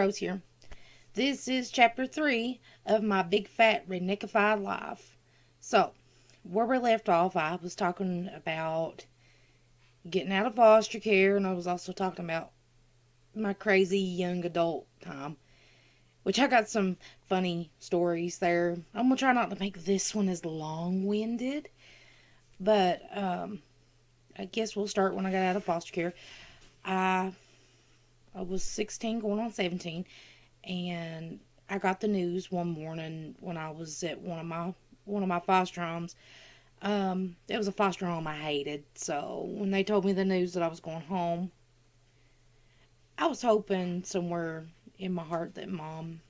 Rose here. This is chapter 3 of my big fat redneckified life. So, where we left off, I was talking about getting out of foster care, and I was also talking about my crazy young adult time, which I got some funny stories there. I'm going to try not to make this one as long winded, but I guess we'll start when I got out of foster care. I I was 16 going on 17, and I got the news one morning when I was at one of my foster homes. It was a foster home I hated. So when they told me the news that I was going home, I was hoping somewhere in my heart that mom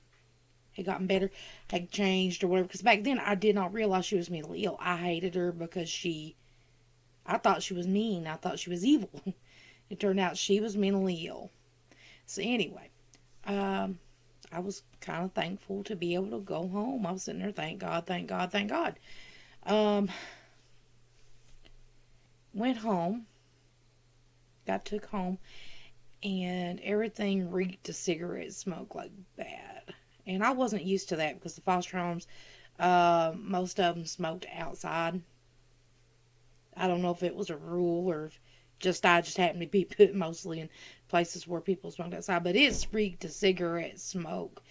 had gotten better, had changed or whatever. Because back then I did not realize she was mentally ill. I hated her because I thought she was mean. I thought she was evil. It turned out she was mentally ill. So anyway, um, I was kind of thankful to be able to go home. I was sitting there, thank God, thank God, thank God. Um, Went home, got took home, and everything reeked of cigarette smoke like bad. And I wasn't used to that because the foster homes, most of them smoked outside. I don't know if it was a rule or if I just happened to be put mostly in places where people smoked outside, but it reeked of cigarette smoke.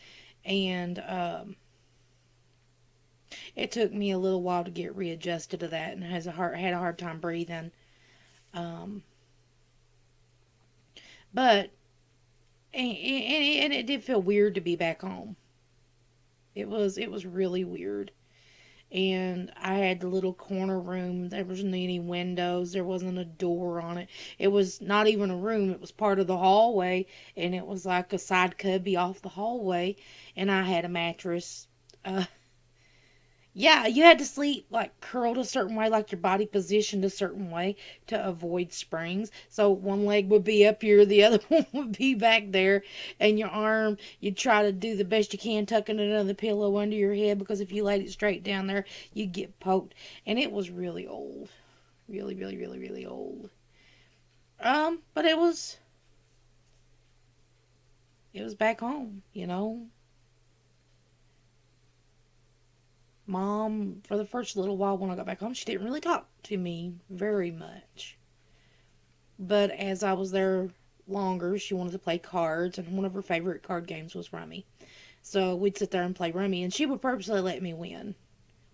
And it took me a little while to get readjusted to that, and had a hard time breathing. Um, but and it did feel weird to be back home. It was really weird. And I had the little corner room. There wasn't any windows. There wasn't a door on it. It was not even a room. It was part of the hallway, and it was like a side cubby off the hallway. And I had a mattress. Uh, yeah, you had to sleep like curled a certain way, like your body positioned a certain way to avoid springs. So one leg would be up here, the other one would be back there, and your arm, you'd try to do the best you can, tucking another pillow under your head because if you laid it straight down there, you'd get poked. And it was really old. Really, really, really, really old. But it was back home. Mom, for the first little while when I got back home, she didn't really talk to me very much. But as I was there longer, she wanted to play cards, and one of her favorite card games was Rummy. So we'd sit there and play Rummy, and she would purposely let me win.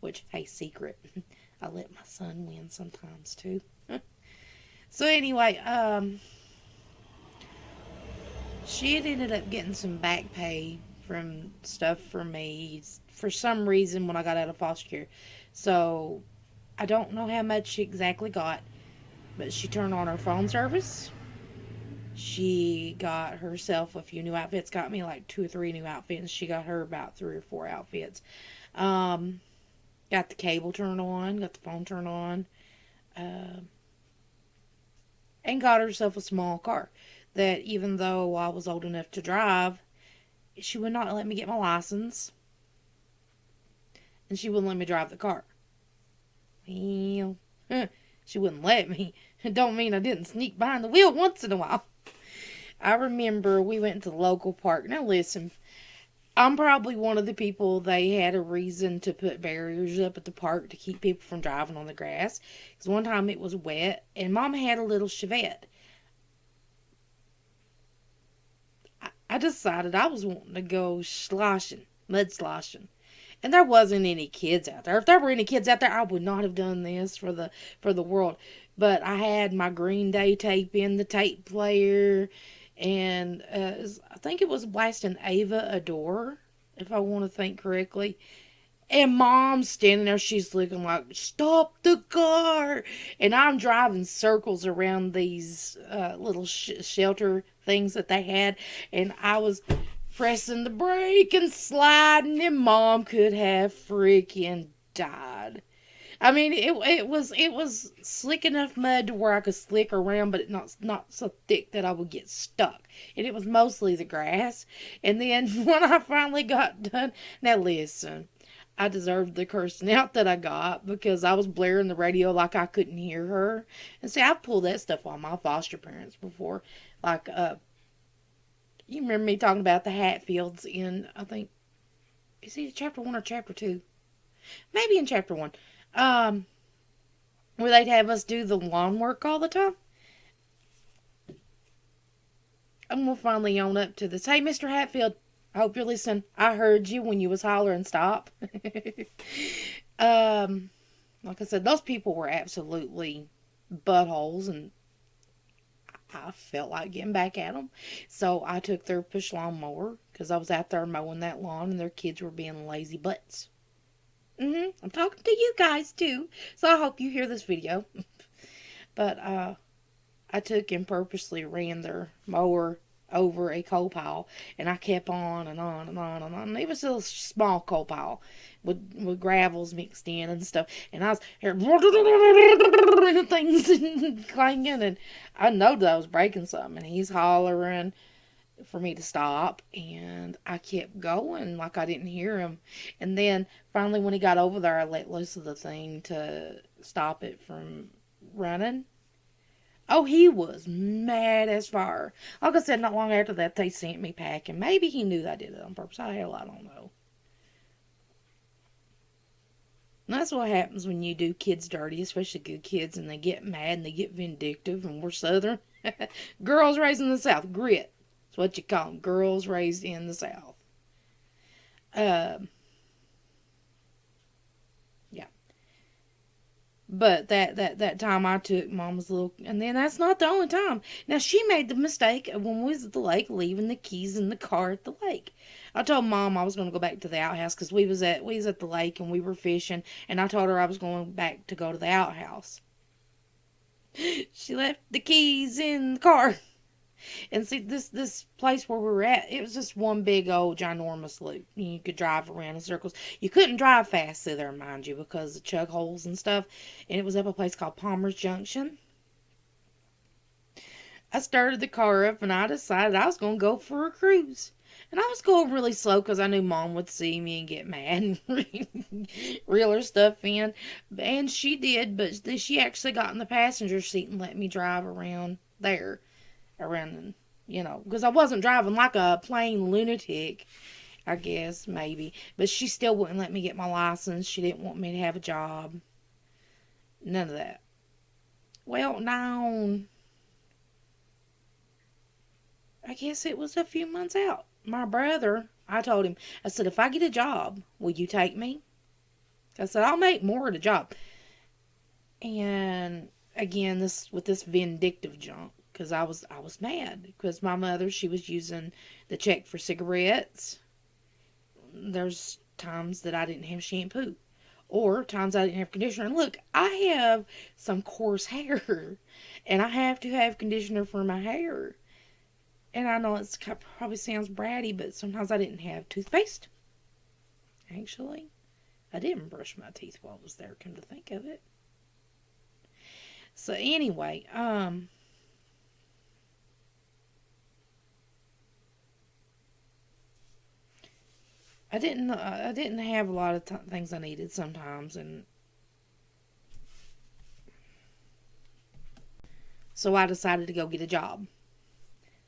Which, hey, secret, I let my son win sometimes too. So anyway, she had ended up getting some back pay from stuff for me for some reason when I got out of foster care. So I don't know how much she exactly got, but she turned on her phone service. She got herself a few new outfits, got me like two or three new outfits. She got her about three or four outfits. Um, got the cable turned on, got the phone turned on, uh, and got herself a small car that even though I was old enough to drive, she would not let me get my license, and she wouldn't let me drive the car. Well, she wouldn't let me. It don't mean I didn't sneak behind the wheel once in a while. I remember we went to the local park. Now listen, I'm probably one of the people they had a reason to put barriers up at the park to keep people from driving on the grass. Because one time it was wet, and Mom had a little Chevette. I decided I was wanting to go sloshing, mud sloshing. And there wasn't any kids out there. If there were any kids out there, I would not have done this for the world. But I had my Green Day tape in the tape player, and I think it was blasting Ava Adore, if I want to think correctly. And Mom's standing there, she's looking like, stop the car! And I'm driving circles around these little shelter things that they had, and I was pressing the brake and sliding, and Mom could have freaking died. I mean, it was slick enough mud to where I could slick around, but not so thick that I would get stuck. And it was mostly the grass. And then when I finally got done, now listen, I deserved the cursing out that I got because I was blaring the radio like I couldn't hear her. And see, I've pulled that stuff on my foster parents before, like You remember me talking about the Hatfields in, I think, is it chapter 1 or chapter 2? Maybe in chapter 1. Um, where they'd have us do the lawn work all the time. I'm going to finally own up to this. Hey, Mr. Hatfield, I hope you're listening. I heard you when you was hollering stop. um, like I said, those people were absolutely buttholes, and I felt like getting back at them. So I took their push lawn mower because I was out there mowing that lawn and their kids were being lazy butts. I'm talking to you guys too. So I hope you hear this video. But I took and purposely ran their mower over a coal pile, and I kept on and on and on and on. It was a small coal pile with gravels mixed in and stuff, and I was here things clanging, and I know that I was breaking something, and he's hollering for me to stop, and I kept going like I didn't hear him. And then finally, when he got over there, I let loose of the thing to stop it from running. Oh, he was mad as fire. Like I said, not long after that, they sent me packing. Maybe he knew I did it on purpose. Hell, I don't know. And that's what happens when you do kids dirty, especially good kids, and they get mad and they get vindictive, and we're Southern. Girls raised in the South. Grit. That's what you call them. Girls raised in the South. Uh, yeah. But that time I took Mama's little, and then that's not the only time. Now she made the mistake of when we was at the lake, leaving the keys in the car at the lake. I told Mom I was going to go back to the outhouse because we was at the lake and we were fishing, and I told her I was going back to go to the outhouse. She left the keys in the car. And see, this place where we were at, it was just one big old ginormous loop. You could drive around in circles. You couldn't drive fast through there, mind you, because of chug holes and stuff. And it was up a place called Palmer's Junction. I started the car up and I decided I was going to go for a cruise. And I was going really slow because I knew Mom would see me and get mad and reel her stuff in. And she did, but she actually got in the passenger seat and let me drive around there. Around, because I wasn't driving like a plain lunatic, I guess, maybe. But she still wouldn't let me get my license. She didn't want me to have a job. None of that. Well, now, I guess it was a few months out. My brother, I told him, I said, if I get a job, will you take me? I said, I'll make more at a job. And again, this vindictive junk. Because I was mad. Because my mother, she was using the check for cigarettes. There's times that I didn't have shampoo. Or times I didn't have conditioner. And look, I have some coarse hair. And I have to have conditioner for my hair. And I know it probably sounds bratty, but sometimes I didn't have toothpaste. Actually, I didn't brush my teeth while I was there, come to think of it. So anyway, I didn't have a lot of things I needed sometimes, and so I decided to go get a job.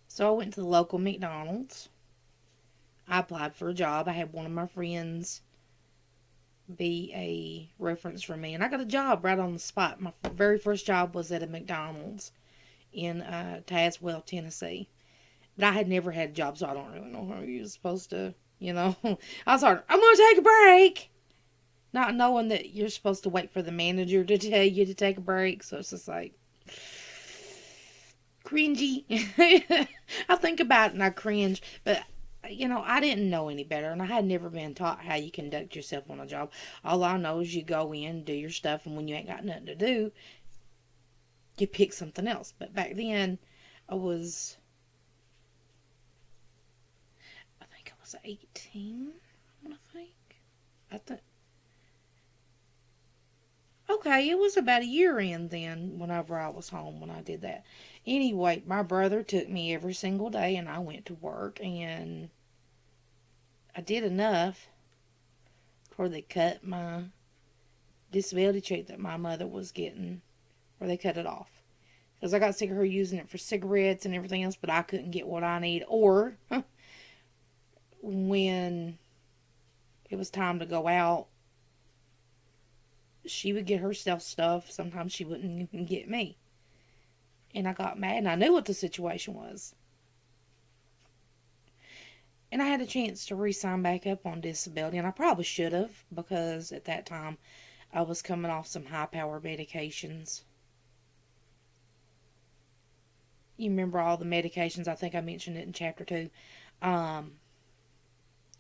So I went to the local McDonald's. I applied for a job. I had one of my friends be a reference for me, and I got a job right on the spot. My very first job was at a McDonald's in Tazewell, Tennessee. But I had never had a job, so I don't really know how you're supposed to, I was like, I'm going to take a break. Not knowing that you're supposed to wait for the manager to tell you to take a break. So it's just like, cringy. I think about it and I cringe. But, I didn't know any better. And I had never been taught how you conduct yourself on a job. All I know is you go in, do your stuff, and when you ain't got nothing to do, you pick something else. But back then, I think I was 18, I want to think. I think. Okay, it was about a year in then, whenever I was home when I did that. Anyway, my brother took me every single day, and I went to work, and I did enough before they cut my disability check that my mother was getting, or they cut it off. Because I got sick of her using it for cigarettes and everything else, but I couldn't get what I need. Or when it was time to go out, she would get herself stuff. Sometimes she wouldn't even get me. And I got mad, and I knew what the situation was. And I had a chance to re-sign back up on disability, and I probably should have, because at that time I was coming off some high power medications. You remember all the medications? I think I mentioned it in chapter 2. Um,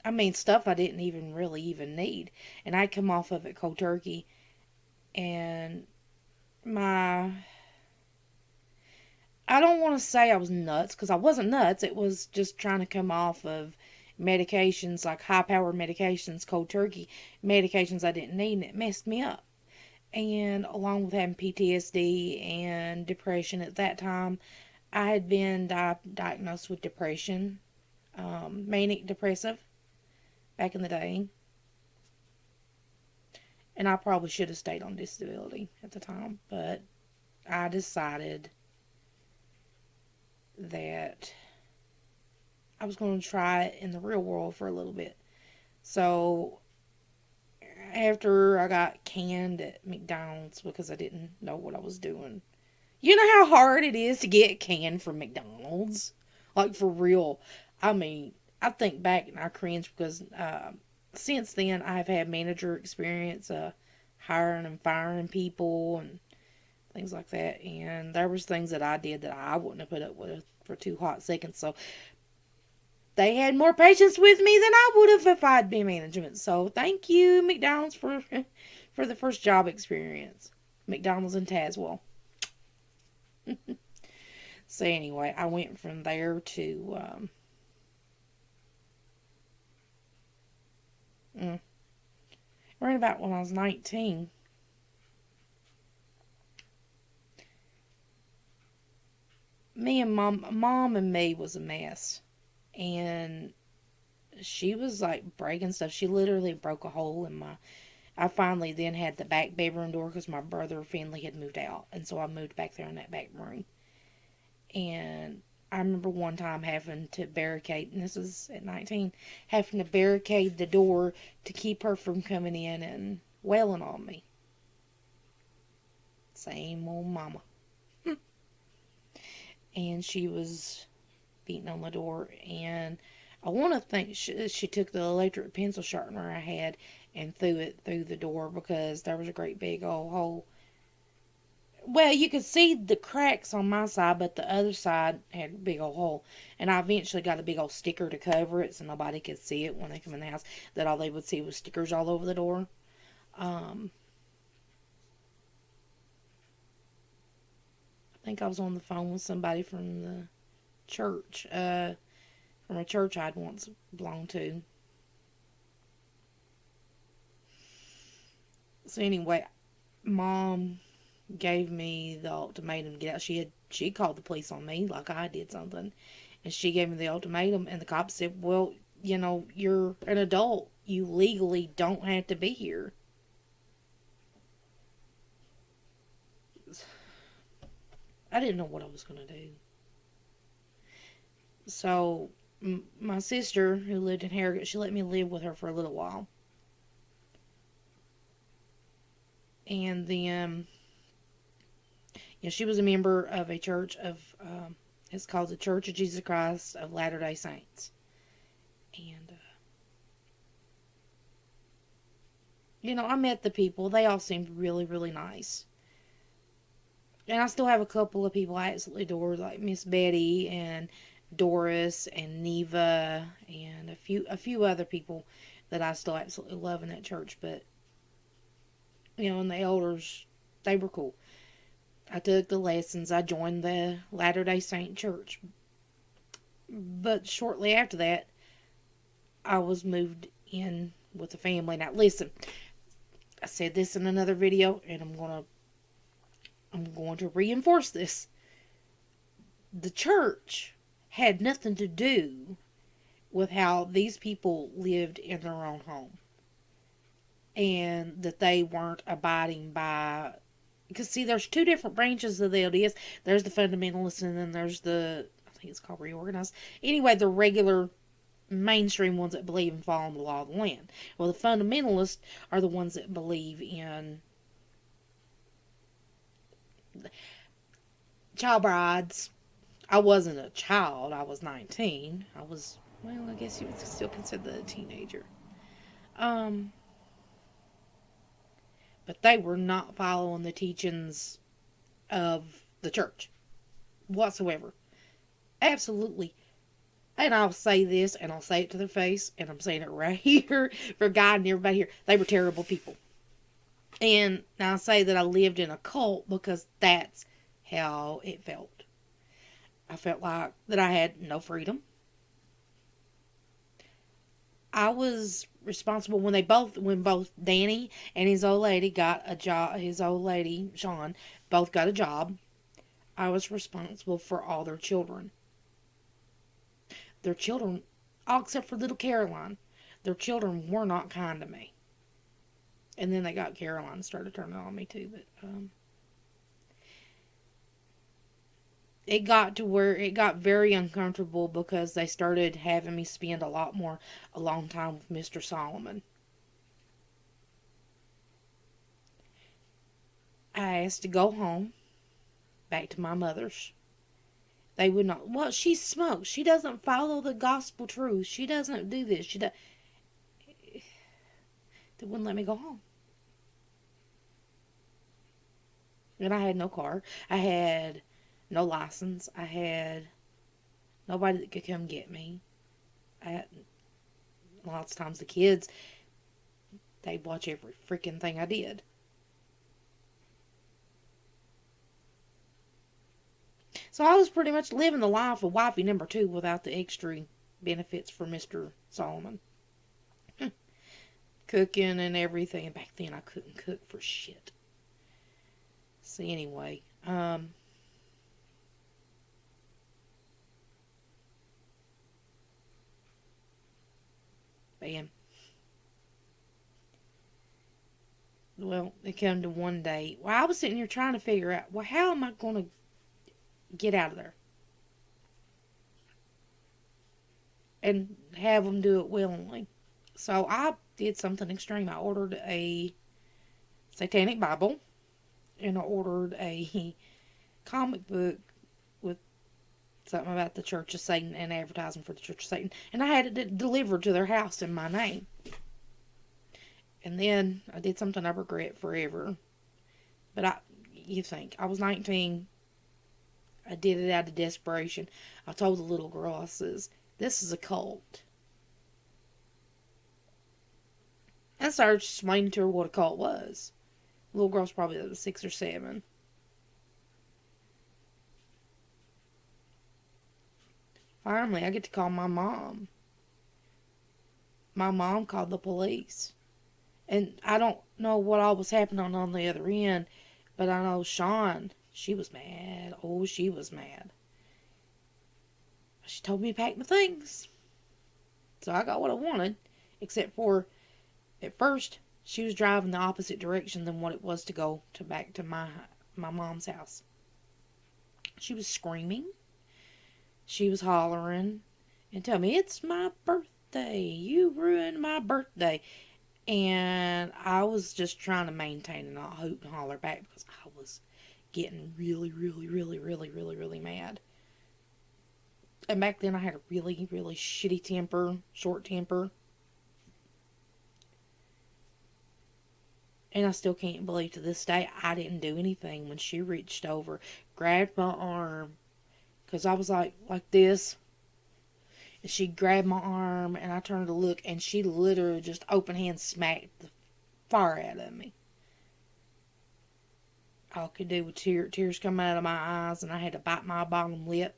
I mean, stuff I didn't even really even need. And I'd come off of it cold turkey, and my I don't want to say I was nuts, because I wasn't nuts. It was just trying to come off of medications, like high power medications, cold turkey medications I didn't need, and it messed me up. And along with having PTSD and depression at that time, I had been diagnosed with depression, manic depressive, back in the day. And I probably should have stayed on disability at the time, but I decided that I was going to try it in the real world for a little bit. So after I got canned at McDonald's because I didn't know what I was doing. You know how hard it is to get canned from McDonald's? Like, for real. I mean, I think back and I cringe because since then I've had manager experience, hiring and firing people and things like that. And there was things that I did that I wouldn't have put up with for 2 hot seconds. So they had more patience with me than I would have if I'd been management. So thank you, McDonald's, for for the first job experience. McDonald's in Tazewell. So anyway, I went from there to right about when I was 19. Me and mom and me was a mess, and she was like breaking stuff. She literally broke a hole in my. I finally then had the back bedroom door because my brother Finley had moved out, and so I moved back there in that back room. And I remember one time having to barricade, and this was at 19, having to barricade the door to keep her from coming in and wailing on me. Same old mama. And she was beating on the door, and I want to think she took the electric pencil sharpener I had and threw it through the door because there was a great big old hole. Well, you could see the cracks on my side, but the other side had a big old hole. And I eventually got a big old sticker to cover it so nobody could see it when they come in the house. That all they would see was stickers all over the door. Um, I think I was on the phone with somebody from the church, from a church I'd once belonged to. So anyway, mom gave me the ultimatum to get out. She called the police on me like I did something, and she gave me the ultimatum. And the cop said, "Well, you're an adult. You legally don't have to be here." I didn't know what I was gonna do. So my sister, who lived in Harrogate, she let me live with her for a little while, and then she was a member of a church of it's called the Church of Jesus Christ of Latter-day Saints. And I met the people. They all seemed really, really nice. And I still have a couple of people I absolutely adore, like Miss Betty and Doris and Neva and a few other people that I still absolutely love in that church. But and the elders, they were cool. I took the lessons. I joined the Latter-day Saint Church. But shortly after that, I was moved in with the family. Now listen, I said this in another video, and I'm going to reinforce this. The church had nothing to do with how these people lived in their own home, and that they weren't abiding by because see, there's two different branches of the LDS. There's the fundamentalists, and then there's the, I think it's called reorganized. Anyway, the regular mainstream ones that believe in following the law of the land. Well, the fundamentalists are the ones that believe in child brides. I wasn't a child. I was 19. I was, well, I guess you would still consider that a teenager. Um, but they were not following the teachings of the church whatsoever. Absolutely. And I'll say this, and I'll say it to their face, and I'm saying it right here for God and everybody here. They were terrible people. And I say that I lived in a cult because that's how it felt. I felt like that I had no freedom. I was responsible when both Danny and his old lady got a job. His old lady Sean both got a job. I was responsible for all their children. Their children, all except for little Caroline, their children were not kind to me. And then they got Caroline and started turning on me too. But it got to where it got very uncomfortable because they started having me spend a lot more alone time with Mr. Solomon. I asked to go home, back to my mother's. They would not. Well, she smokes. She doesn't follow the gospel truth. She doesn't do this. She does. They wouldn't let me go home. And I had no car. I had no license. I had nobody that could come get me. I had, lots of times the kids, they'd watch every freaking thing I did. So I was pretty much living the life of wifey number two without the extra benefits for Mr. Solomon. Cooking and everything. And back then I couldn't cook for shit. See, anyway. Man. Well, it came to one day. Well, I was sitting here trying to figure out, well, how am I going to get out of there? And have them do it willingly. So I did something extreme. I ordered a satanic Bible. And I ordered a comic book with something about the Church of Satan and advertising for the Church of Satan. And I had it delivered to their house in my name. And then I did something I regret forever. But you think, I was 19. I did it out of desperation. I told the little girl, I says, this is a cult. I started explaining to her what a cult was. The little girl's probably 6 or 7. Finally, I get to call my mom. My mom called the police. And I don't know what all was happening on the other end, but I know Sean, she was mad. Oh, she was mad. She told me to pack my things. So I got what I wanted, except for, at first, she was driving the opposite direction than what it was to go back to my mom's house. She was screaming. She was hollering and telling me, it's my birthday. You ruined my birthday. And I was just trying to maintain and not hoot and holler back because I was getting really, really, really, really, really, really mad. And back then I had a really, really shitty temper, short temper. And I still can't believe to this day I didn't do anything when she reached over, grabbed my arm, because I was like this. And she grabbed my arm and I turned to look and she literally just open hand smacked the fire out of me. All I could do was tears coming out of my eyes and I had to bite my bottom lip.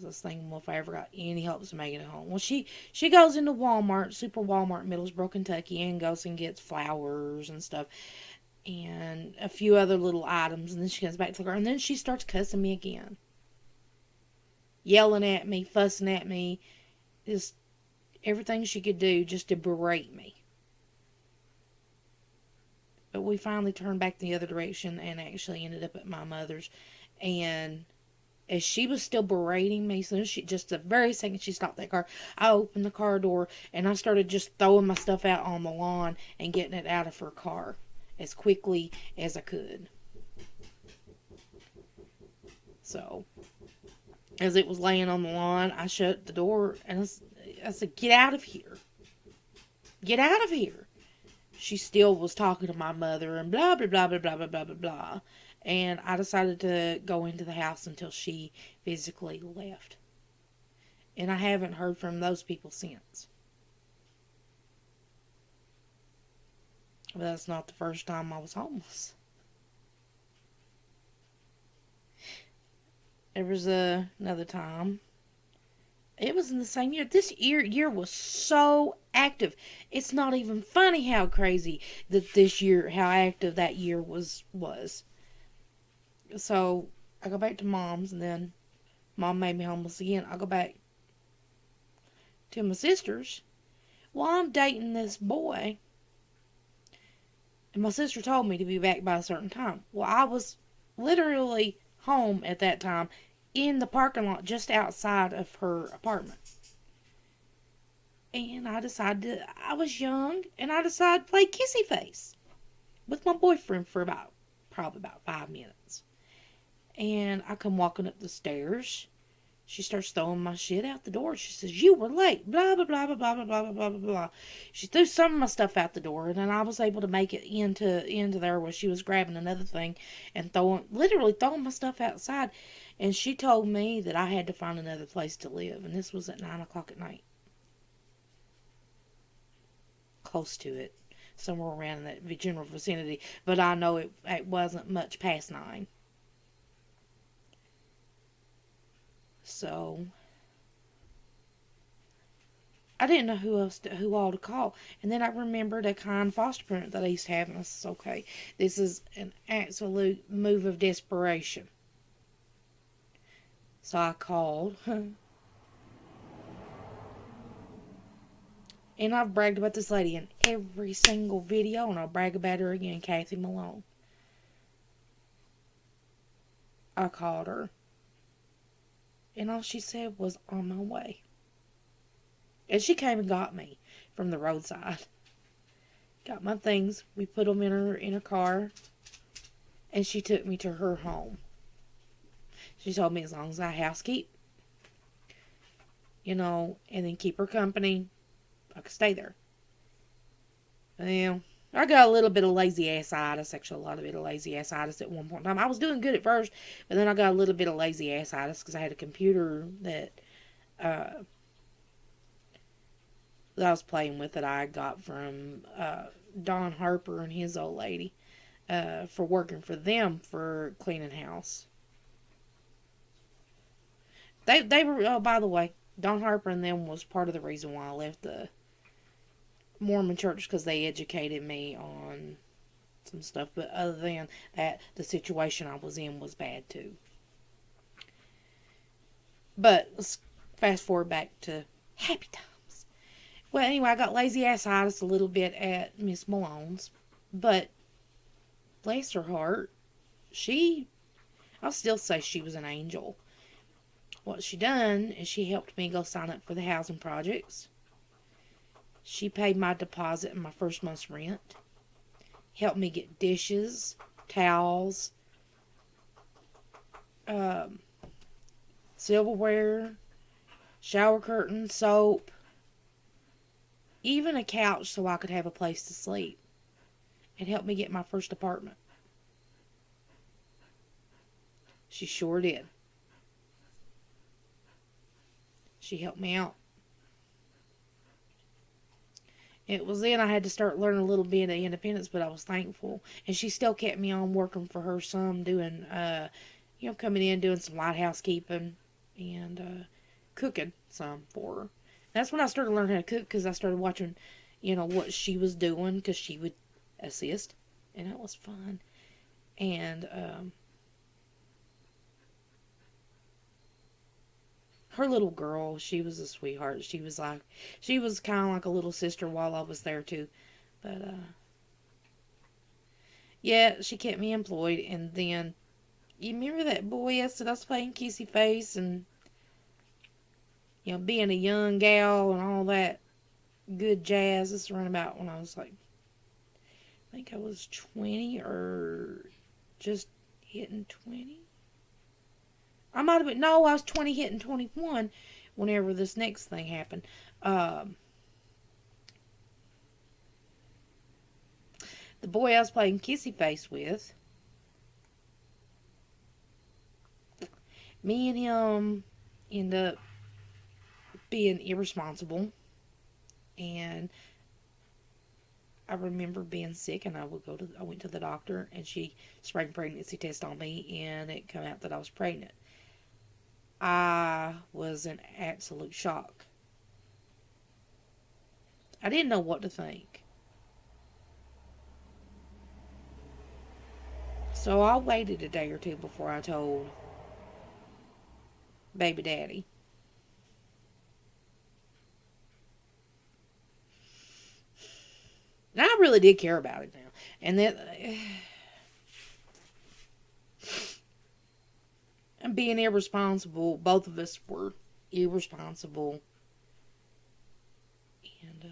I was thinking, well, if I ever got any hopes of making it home. Well, she goes into Walmart, Super Walmart, Middlesboro, Kentucky, and goes and gets flowers and stuff. And a few other little items. And then she comes back to the car. And then she starts cussing me again. Yelling at me, fussing at me. Just everything she could do just to berate me. But we finally turned back the other direction and actually ended up at my mother's. And as she was still berating me, so just the very second she stopped that car, I opened the car door and I started just throwing my stuff out on the lawn and getting it out of her car as quickly as I could. So, as it was laying on the lawn, I shut the door and I said, "Get out of here. Get out of here." She still was talking to my mother and blah, blah, blah, blah, blah, blah, blah, blah, blah. And I decided to go into the house until she physically left. And I haven't heard from those people since. But that's not the first time I was homeless. There was another time. It was in the same year. This year was so active. It's not even funny how crazy that this year, how active that year was. So I go back to mom's, and then mom made me homeless again. I go back to my sister's. Well, I'm dating this boy, and my sister told me to be back by a certain time. Well, I was literally home at that time in the parking lot just outside of her apartment. And I was young, and I decided to play kissy face with my boyfriend for probably about 5 minutes. And I come walking up the stairs. She starts throwing my shit out the door. She says, "You were late." Blah, blah, blah, blah, blah, blah, blah, blah, blah, blah. She threw some of my stuff out the door. And then I was able to make it into there where she was grabbing another thing and literally throwing my stuff outside. And she told me that I had to find another place to live. And this was at 9 o'clock at night. Close to it. Somewhere around in that general vicinity. But I know it wasn't much past 9. So I didn't know who all to call, and then I remembered a kind foster parent that I used to have, and I said, "Okay, this is an absolute move of desperation." So I called, and I've bragged about this lady in every single video, and I'll brag about her again, Kathy Malone. I called her, and all she said was, "On my way." And she came and got me from the roadside. Got my things. We put them in her car. And she took me to her home. She told me as long as I housekeep, and then keep her company, I could stay there. Well, I got a little bit of lazy ass-itis. Actually, a lot of bit of lazy ass-itis at one point in time. I was doing good at first, but then I got a little bit of lazy ass-itis because I had a computer that I was playing with that I got from Don Harper and his old lady for working for them for cleaning house. They were, oh, by the way, Don Harper and them was part of the reason why I left the Mormon church, because they educated me on some stuff. But other than that, the situation I was in was bad too. But let's fast forward back to happy times. Well, anyway, I got lazy ass-itis a little bit at Miss Malone's, but bless her heart, I'll still say she was an angel. What she done is she helped me go sign up for the housing projects. She paid my deposit and my first month's rent. Helped me get dishes, towels, silverware, shower curtains, soap, even a couch so I could have a place to sleep. It helped me get my first apartment. She sure did. She helped me out. It was then I had to start learning a little bit of independence, but I was thankful. And she still kept me on working for her some, doing, coming in, doing some light housekeeping and cooking some for her. That's when I started learning how to cook, because I started watching, what she was doing, because she would assist. And it was fun. And her little girl, she was a sweetheart. She was kind of like a little sister while I was there too. But Yeah, she kept me employed. And then, you remember that boy yesterday I was playing Kissy Face and, being a young gal and all that good jazz? This is around about when I was like, I think I was 20 or just hitting 20. I might have been, no, I was 20 hitting 21 whenever this next thing happened. Um, the boy I was playing Kissy Face with, me and him ended up being irresponsible. And I remember being sick, and I went to the doctor, and she sprang a pregnancy test on me, and it came out that I was pregnant. I was in absolute shock. I didn't know what to think. So I waited a day or two before I told baby daddy. And I really did care about it now. And then being irresponsible, both of us were irresponsible. And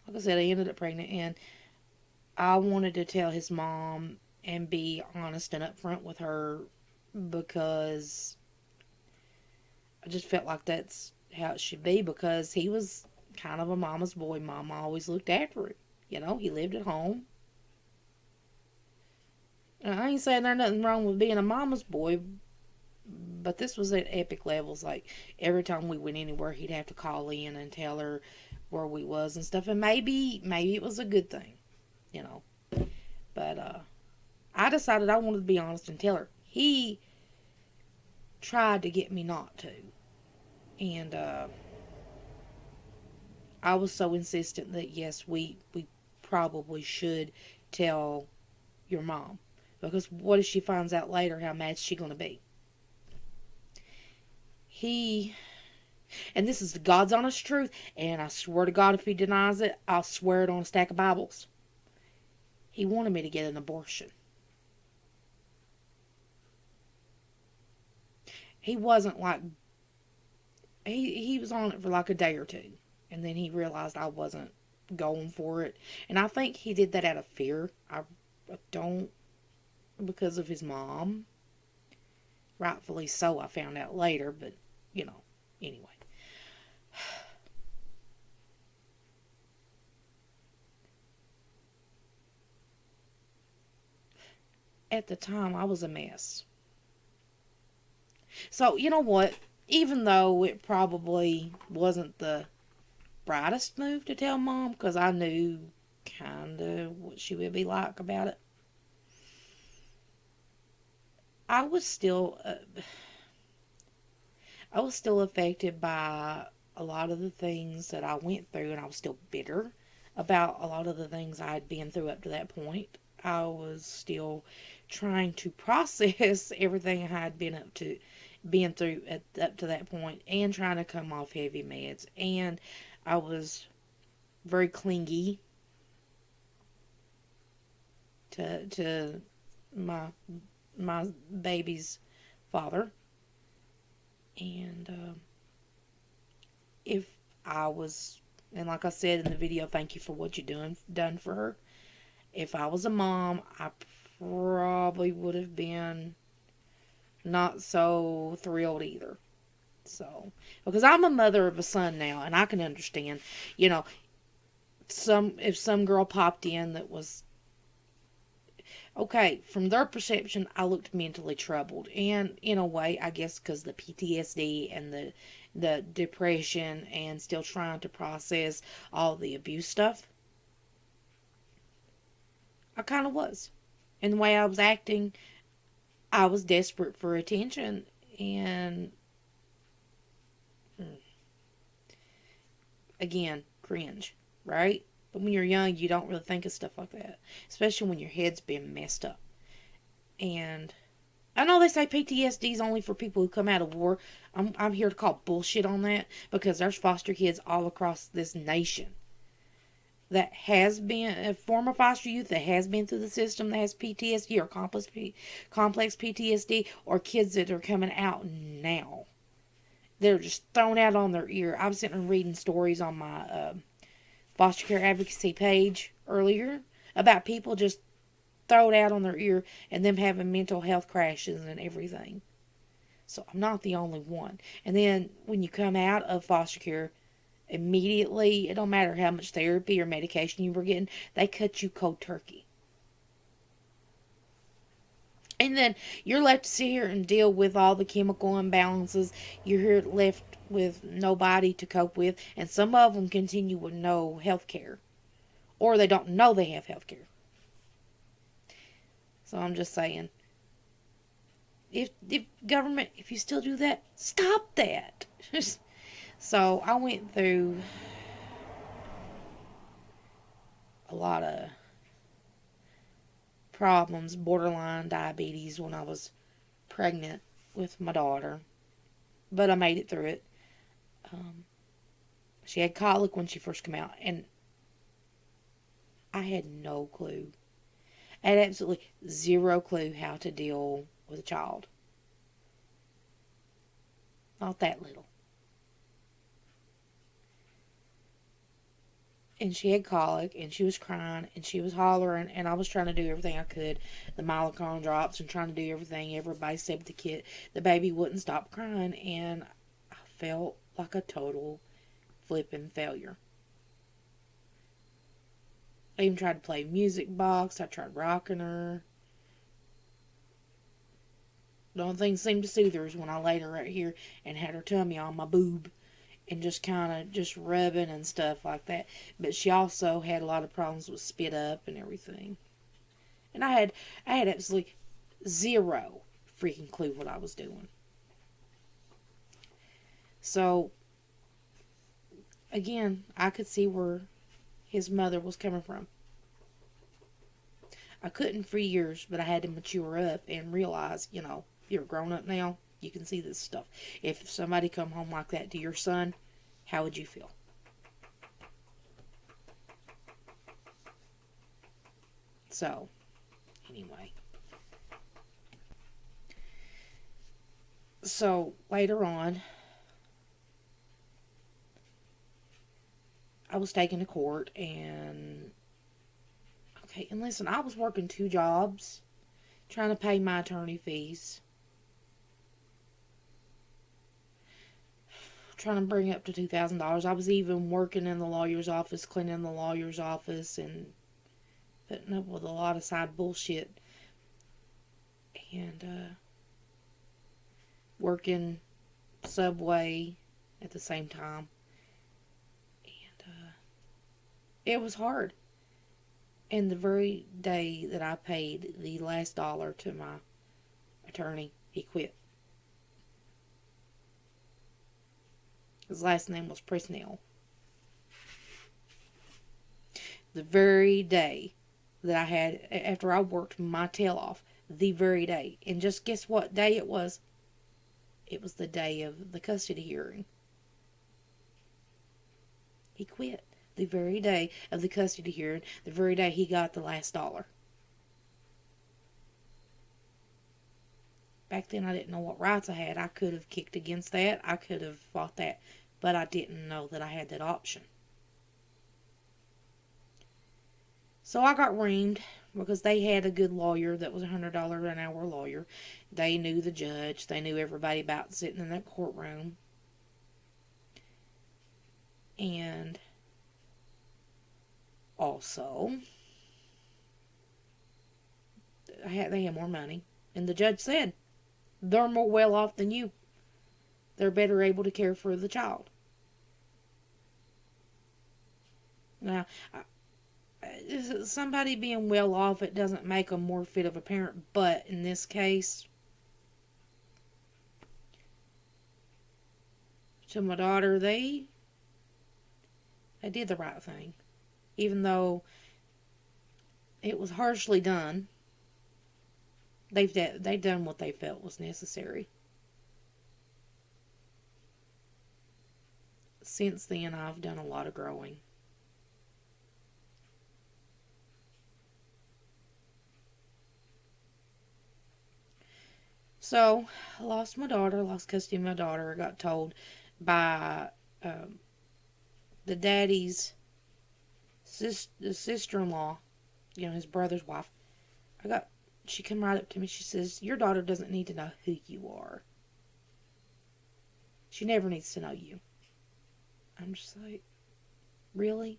like I said, I ended up pregnant, and I wanted to tell his mom and be honest and upfront with her because I just felt like that's how it should be, because he was kind of a mama's boy. Mama always looked after him. He lived at home. And I ain't saying there's nothing wrong with being a mama's boy, but this was at epic levels. Like, every time we went anywhere, he'd have to call in and tell her where we was and stuff. And maybe it was a good thing, you know. But I decided I wanted to be honest and tell her. He tried to get me not to. And I was so insistent that yes, we probably should tell your mom, because what if she finds out later? How mad is she going to be? He, and this is the God's honest truth, and I swear to God, if he denies it, I'll swear it on a stack of Bibles. He wanted me to get an abortion. He wasn't like, he was on it for like a day or two, and then he realized I wasn't going for it, and I think he did that out of fear. I don't, because of his mom, rightfully so. I found out later, but anyway. At the time, I was a mess. So, you know what? Even though it probably wasn't the brightest move to tell mom, because I knew kind of what she would be like about it, I was still, I was still affected by a lot of the things that I went through, and I was still bitter about a lot of the things I had been through up to that point. I was still trying to process everything I had been through up to that point, and trying to come off heavy meds. And I was very clingy to my my baby's father. And if I was, and like I said in the video, thank you for what you done for her. If I was a mom, I probably would have been not so thrilled either. So, because I'm a mother of a son now, and I can understand, you know, if some girl popped in that was okay from their perception, I looked mentally troubled, and in a way, I guess because the PTSD and the depression, and still trying to process all the abuse stuff, I kind of was. And the way I was acting, I was desperate for attention, and again, cringe, right? But when you're young, you don't really think of stuff like that, especially when your head's been messed up. And I know they say PTSD is only for people who come out of war. I'm here to call bullshit on that, because there's foster kids all across this nation that has been a former foster youth that has been through the system that has PTSD or complex PTSD, or kids that are coming out now. They're just thrown out on their ear. I was sitting and reading stories on my foster care advocacy page earlier about people just thrown out on their ear and them having mental health crashes and everything. So I'm not the only one. And then when you come out of foster care, immediately, it don't matter how much therapy or medication you were getting, they cut you cold turkey. And then you're left to sit here and deal with all the chemical imbalances. You're here left with nobody to cope with, and some of them continue with no health care, or they don't know they have health care. So I'm just saying, if government, if you still do that, stop that. So I went through a lot of problems, borderline diabetes, when I was pregnant with my daughter, but I made it through it. Um, she had colic when she first came out, and I had no clue. I had absolutely zero clue how to deal with a child. Not that little. And she had colic, and she was crying, and she was hollering, and I was trying to do everything I could, the Milacron drops, and trying to do everything everybody said, but the baby wouldn't stop crying, and I felt like a total flipping failure. I even tried to play music box. I tried rocking her. The only thing that seemed to soothe her is when I laid her right here and had her tummy on my boob and just kind of just rubbing and stuff like that. But she also had a lot of problems with spit up and everything. And I had absolutely zero freaking clue what I was doing. So again, I could see where his mother was coming from. I couldn't for years, but I had to mature up and realize, you're grown up now. You can see this stuff. If somebody come home like that to your son, how would you feel? So, anyway. So, later on, I was taken to court, and okay, and listen, I was working 2 jobs trying to pay my attorney fees, trying to bring up to $2,000. I was even working in the lawyer's office, cleaning the lawyer's office, and putting up with a lot of side bullshit, and working Subway at the same time, and it was hard. And the very day that I paid the last dollar to my attorney, he quit. His last name was Presnell. The very day that I had, after I worked my tail off, the very day. And just guess what day it was? It was the day of the custody hearing. He quit. The very day of the custody hearing, the very day he got the last dollar. Back then I didn't know what rights I had. I could have kicked against that. I could have fought that. But I didn't know that I had that option. So I got reamed because they had a good lawyer that was $100 an hour lawyer. They knew the judge. They knew everybody about sitting in that courtroom. And also, they had more money. And the judge said, they're more well off than you. They're better able to care for the child. Now, somebody being well off, it doesn't make them more fit of a parent. But in this case, to my daughter, they did the right thing. Even though it was harshly done, they've done what they felt was necessary. Since then, I've done a lot of growing. So, I lost my daughter, lost custody of my daughter. I got told by um, the daddy's sister-in-law, his brother's wife. I got, she come right up to me. She says, "Your daughter doesn't need to know who you are. She never needs to know you." I'm just like, really?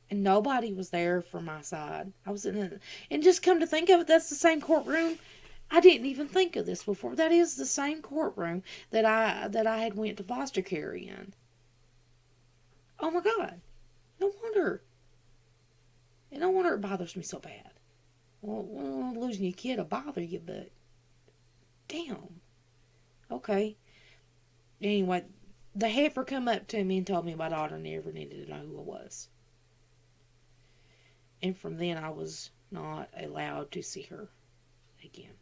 And nobody was there for my side. I was in it, and just come to think of it, that's the same courtroom. I didn't even think of this before. That is the same courtroom that I had went to foster care in. Oh my God! No wonder. And no wonder it bothers me so bad. Well, losing your kid will bother you, but damn. Okay. Anyway, the heifer come up to me and told me my daughter never needed to know who I was. And from then I was not allowed to see her again.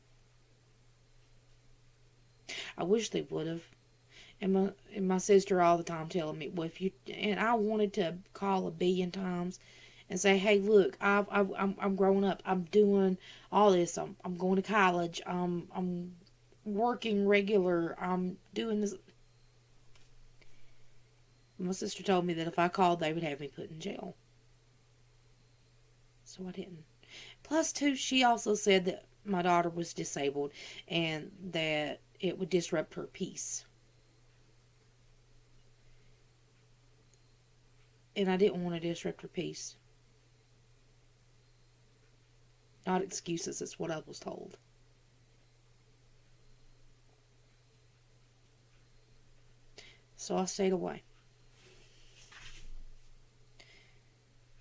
I wish they would have. And my sister all the time telling me, well, if you, and I wanted to call a billion times and say, hey, look, I'm growing up. I'm doing all this. I'm going to college. I'm working regular. I'm doing this. My sister told me that if I called, they would have me put in jail. So I didn't. Plus, too, she also said that my daughter was disabled and that it would disrupt her peace. And I didn't want to disrupt her peace. Not excuses, it's what I was told. So I stayed away.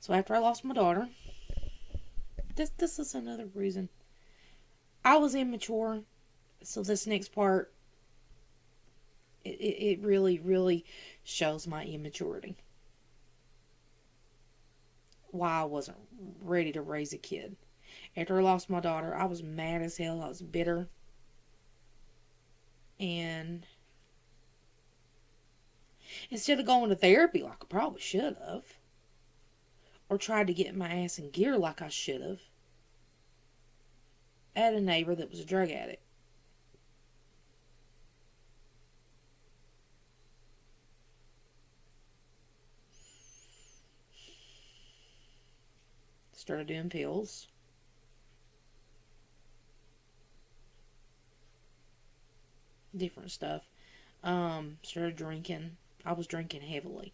So after I lost my daughter, this is another reason. I was immature, so this next part, it really, really shows my immaturity. Why I wasn't ready to raise a kid. After I lost my daughter, I was mad as hell. I was bitter. And instead of going to therapy like I probably should have, or tried to get my ass in gear like I should have, I had a neighbor that was a drug addict. Started doing pills. Different stuff. Started drinking. I was drinking heavily.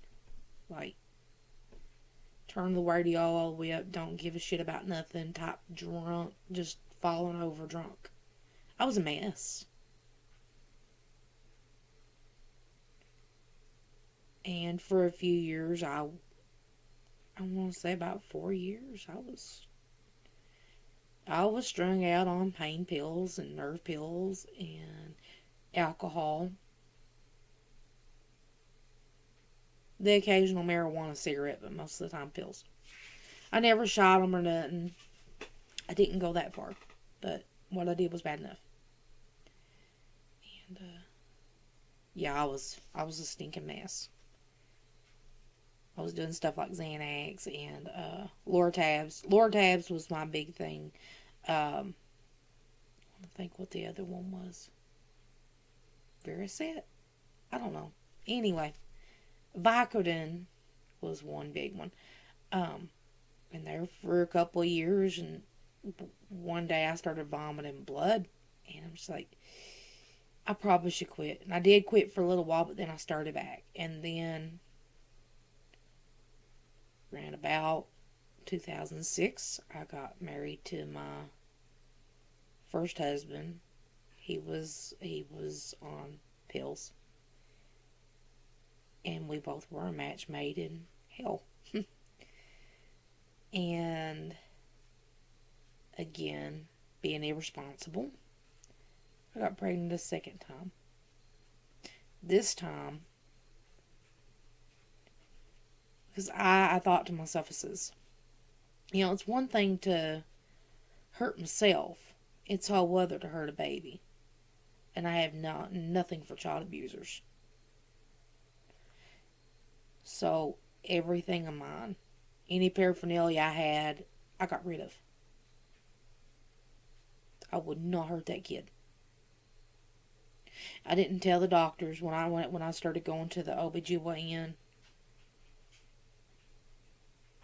Like, turn the radio all the way up, don't give a shit about nothing, type drunk, just falling over drunk. I was a mess. And for a few years, I want to say about 4 years, I was strung out on pain pills and nerve pills and alcohol. The occasional marijuana cigarette, but most of the time pills. I never shot them or nothing. I didn't go that far, but what I did was bad enough. And yeah, I was a stinking mess. I was doing stuff like Xanax and Lortabs. Lortabs was my big thing. I think what the other one was. Verisat? I don't know. Anyway, Vicodin was one big one. And there for a couple of years, and one day I started vomiting blood, and I'm just like, I probably should quit. And I did quit for a little while, but then I started back. And then, around about 2006, I got married to my first husband. He was on pills, and we both were a match made in hell. And again, being irresponsible, I got pregnant a second time. This time, because I thought to myself, it's one thing to hurt myself. It's whole other to hurt a baby. And I have nothing for child abusers. So everything of mine, any paraphernalia I had, I got rid of. I would not hurt that kid. I didn't tell the doctors when I started going to the OBGYN.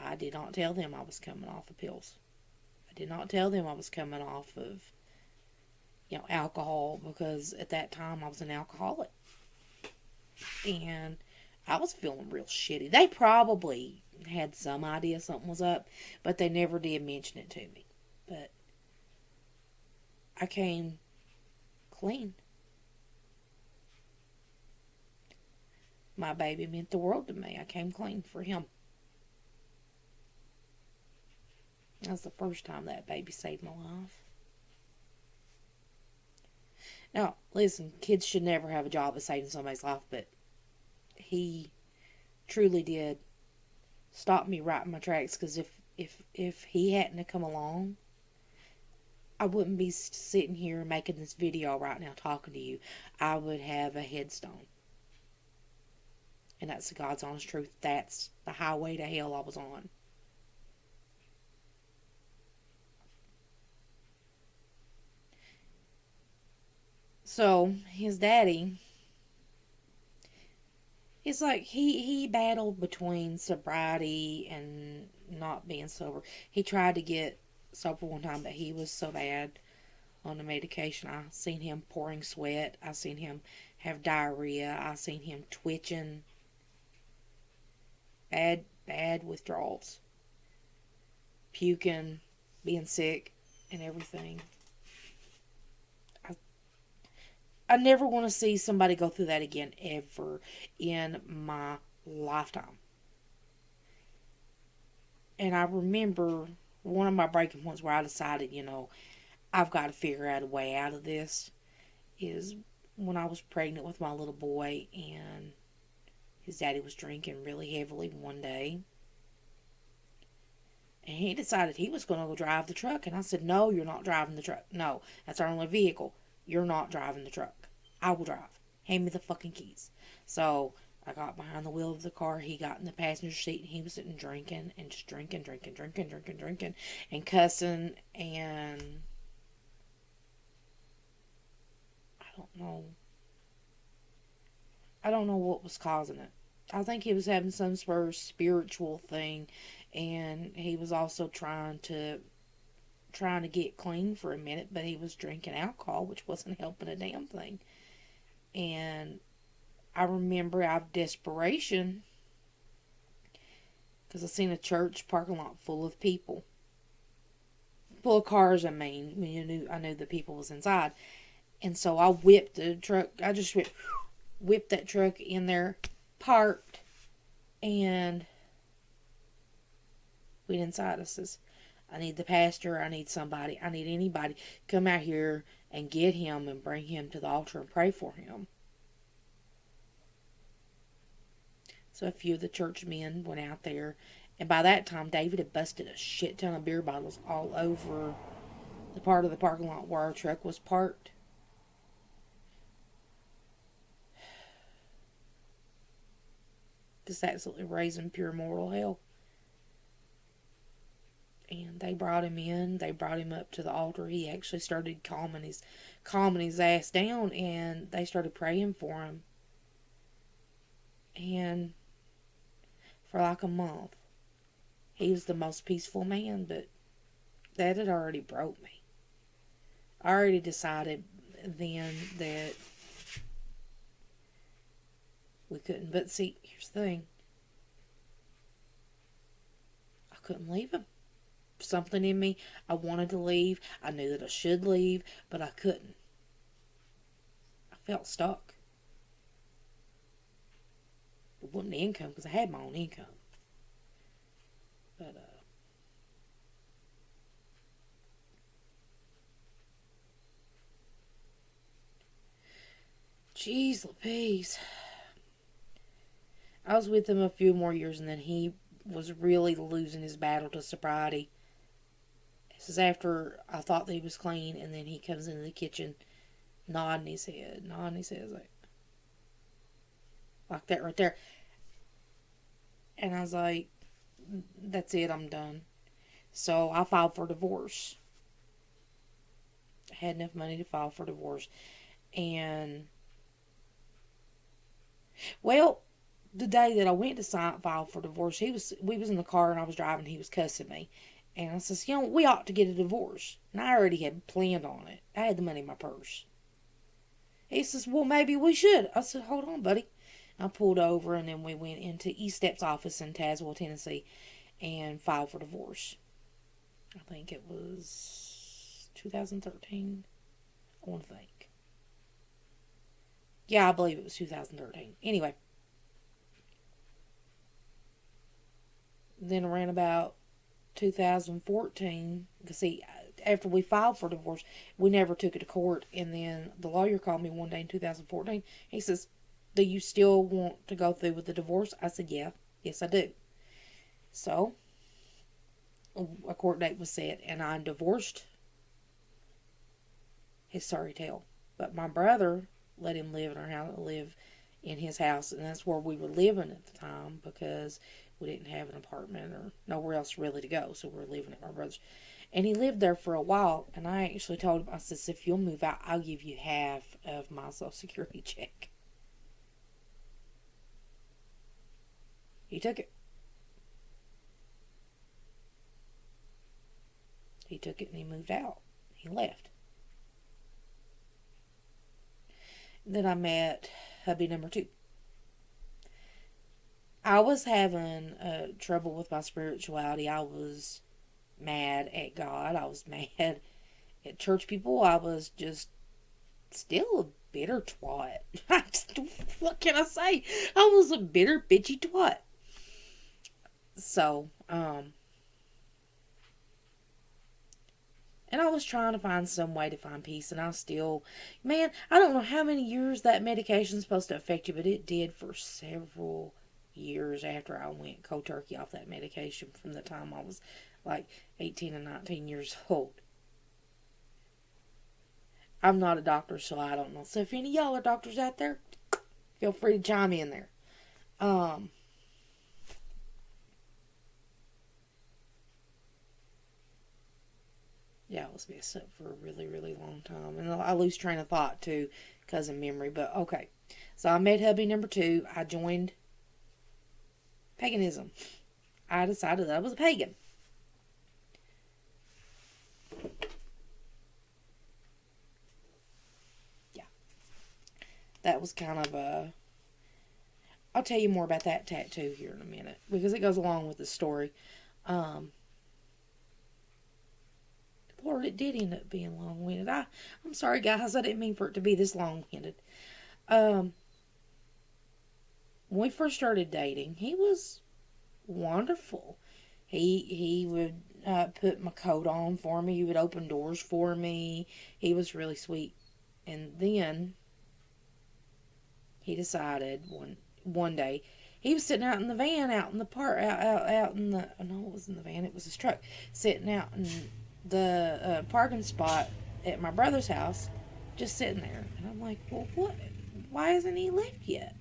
I did not tell them I was coming off of pills. I did not tell them I was coming off of, alcohol, because at that time I was an alcoholic. And I was feeling real shitty. They probably had some idea something was up, but they never did mention it to me. But I came clean. My baby meant the world to me. I came clean for him. That was the first time that baby saved my life. Now, listen, kids should never have a job of saving somebody's life, but he truly did stop me right in my tracks, because if he hadn't come along, I wouldn't be sitting here making this video right now talking to you. I would have a headstone. And that's the God's honest truth. That's the highway to hell I was on. So, his daddy, it's like he battled between sobriety and not being sober. He tried to get sober one time, but he was so bad on the medication. I seen him pouring sweat. I seen him have diarrhea. I seen him twitching. Bad withdrawals. Puking, being sick, and everything. I never want to see somebody go through that again, ever, in my lifetime. And I remember one of my breaking points where I decided, I've got to figure out a way out of this, is when I was pregnant with my little boy, and his daddy was drinking really heavily one day. And he decided he was going to go drive the truck. And I said, no, you're not driving the truck. No, that's our only vehicle. You're not driving the truck. I will drive. Hand me the fucking keys. So I got behind the wheel of the car. He got in the passenger seat, and he was sitting drinking and just drinking, and cussing. And I don't know. I don't know what was causing it. I think he was having some sort of spiritual thing, and he was also trying to get clean for a minute, but he was drinking alcohol, which wasn't helping a damn thing. And I remember out of desperation, because I seen a church parking lot full of people, full of cars. I mean, I knew the people was inside, and so I whipped the truck. I just whipped that truck in there, parked, and went inside. I says, I need the pastor, I need somebody, I need anybody. Come out here and get him and bring him to the altar and pray for him. So a few of the church men went out there, and by that time David had busted a shit ton of beer bottles all over the part of the parking lot where our truck was parked. Just absolutely raising pure moral hell. And they brought him in. They brought him up to the altar. He actually started calming his ass down, and they started praying for him. And for like a month, he was the most peaceful man. But that had already broke me. I already decided then that we couldn't. But see, here's the thing. I couldn't leave him. Something in me, I wanted to leave. I knew that I should leave, but I couldn't. I felt stuck. It wasn't the income, because I had my own income. But, jeez Louise. I was with him a few more years, and then he was really losing his battle to sobriety. This is after I thought that he was clean, and then he comes into the kitchen nodding his head, like that right there. And I was like, that's it, I'm done. So I filed for divorce. I had enough money to file for divorce. And Well, the day that I went to file for divorce, we was in the car and I was driving. He was cussing me, and I says, we ought to get a divorce. And I already had planned on it. I had the money in my purse. He says, well, maybe we should. I said, hold on, buddy. I pulled over, and then we went into Step's office in Tazewell, Tennessee, and filed for divorce. I think it was 2013. I want to think. Yeah, I believe it was 2013. Anyway, then around about 2014, because see, after we filed for divorce, we never took it to court. And then the lawyer called me one day in 2014. He says, do you still want to go through with the divorce? I said, yeah. Yes, I do. So, a court date was set, and I divorced his sorry tale. But my brother let him live in his house, and that's where we were living at the time, because we didn't have an apartment or nowhere else really to go, so we were living at my brother's. And he lived there for a while, and I actually told him, I said, if you'll move out, I'll give you half of my Social Security check. He took it. He took it and he moved out. He left. Then I met hubby number 2. I was having trouble with my spirituality. I was mad at God. I was mad at church people. I was just still a bitter twat. What can I say? I was a bitter, bitchy twat. So, and I was trying to find some way to find peace, and I still, man, I don't know how many years that medication's supposed to affect you, but it did for several years after I went cold turkey off that medication from the time I was like 18 and 19 years old. I'm not a doctor, so I don't know. So if any of y'all are doctors out there, feel free to chime in there. Yeah, I was messed up for a really, really long time. And I lose train of thought, too, because of memory. But, okay. So, I met hubby number 2. I joined paganism. I decided that I was a pagan. Yeah. That was kind of a... I'll tell you more about that tattoo here in a minute, because it goes along with the story. Lord, it did end up being long-winded. I'm sorry, guys. I didn't mean for it to be this long-winded. When we first started dating, he was wonderful. He would put my coat on for me. He would open doors for me. He was really sweet. And then he decided one day, he was sitting out in the van, out in the park, out in the, no, it wasn't the van, it was his truck, sitting out in the parking spot at my brother's house, just sitting there. And I'm like, well, what? Why hasn't he left yet?